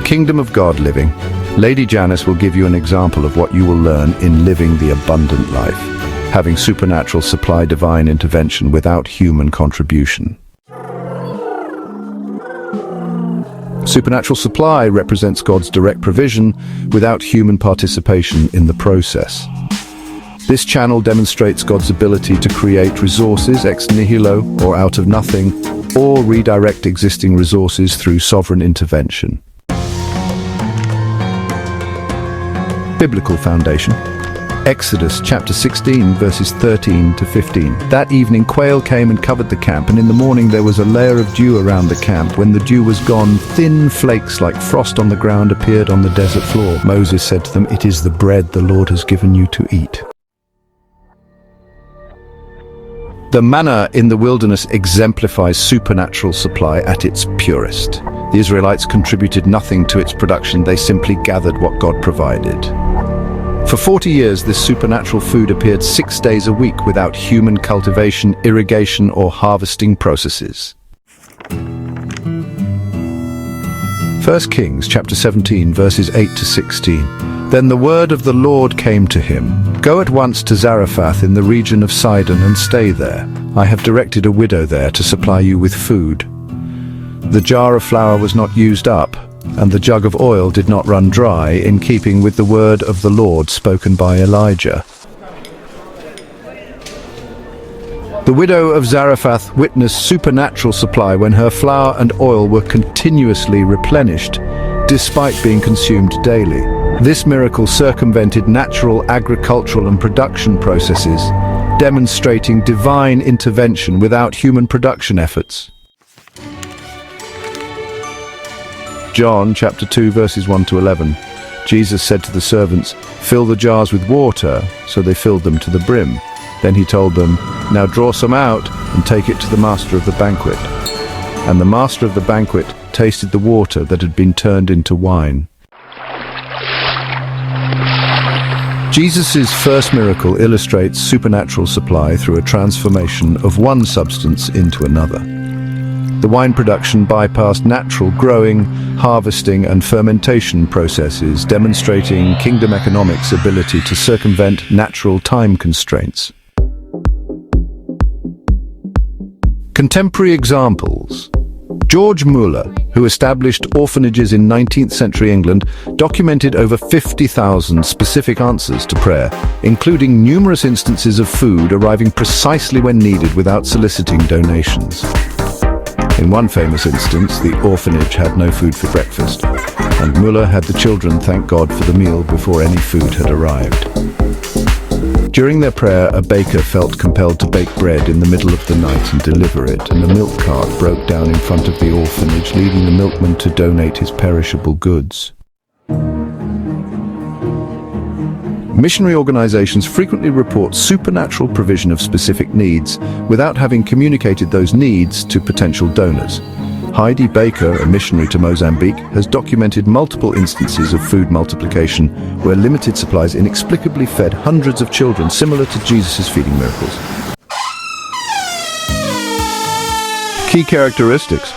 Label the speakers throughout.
Speaker 1: Kingdom of God living. Lady Janice will give you an example of what you will learn in living the abundant life, having supernatural supply, divine intervention without human contribution. Supernatural supply represents God's direct provision without human participation in the process. This channel demonstrates God's ability to create resources ex nihilo, or out of nothing, or redirect existing resources through sovereign intervention. Biblical foundation. Exodus chapter 16 verses 13 to 15. That evening quail came and covered the camp, and in the morning there was a layer of dew around the camp. When the dew was gone, thin flakes like frost on the ground appeared on the desert floor. Moses said to them, "It is the bread the Lord has given you to eat." The manna in the wilderness exemplifies supernatural supply at its purest. The Israelites contributed nothing to its production, they simply gathered what God provided. For 40 years, this supernatural food appeared 6 days a week without human cultivation, irrigation, or harvesting processes. 1 Kings chapter 17 verses 8 to 16. Then the word of the Lord came to him, "Go at once to Zarephath in the region of Sidon and stay there. I have directed a widow there to supply you with food." The jar of flour was not used up, and the jug of oil did not run dry, in keeping with the word of the Lord spoken by Elijah. The widow of Zarephath witnessed supernatural supply when her flour and oil were continuously replenished, despite being consumed daily. This miracle circumvented natural agricultural and production processes, demonstrating divine intervention without human production efforts. John chapter 2 verses 1 to 11. Jesus said to the servants, "Fill the jars with water," so they filled them to the brim. Then he told them, "Now draw some out and take it to the master of the banquet." And the master of the banquet tasted the water that had been turned into wine. Jesus' first miracle illustrates supernatural supply through a transformation of one substance into another. The wine production bypassed natural growing, harvesting, and fermentation processes, demonstrating kingdom economics' ability to circumvent natural time constraints. Contemporary examples. George Muller, who established orphanages in 19th century England, documented over 50,000 specific answers to prayer, including numerous instances of food arriving precisely when needed without soliciting donations. In one famous instance, the orphanage had no food for breakfast, and Muller had the children thank God for the meal before any food had arrived. During their prayer, a baker felt compelled to bake bread in the middle of the night and deliver it, and a milk cart broke down in front of the orphanage, leading the milkman to donate his perishable goods. Missionary organizations frequently report supernatural provision of specific needs without having communicated those needs to potential donors. Heidi Baker, a missionary to Mozambique, has documented multiple instances of food multiplication where limited supplies inexplicably fed hundreds of children, similar to Jesus' feeding miracles. Key characteristics.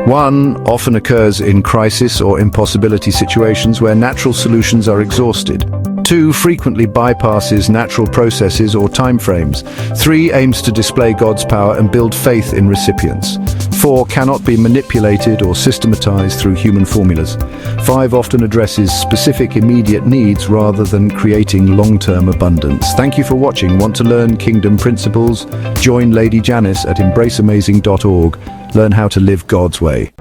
Speaker 1: 1. Often occurs in crisis or impossibility situations where natural solutions are exhausted. 2. Frequently bypasses natural processes or timeframes. 3. Aims to display God's power and build faith in recipients. 4. Cannot be manipulated or systematized through human formulas. 5. Often addresses specific immediate needs rather than creating long-term abundance. Thank you for watching. Want to learn kingdom principles? Join Lady Janice at embraceamazing.org. Learn how to live God's way.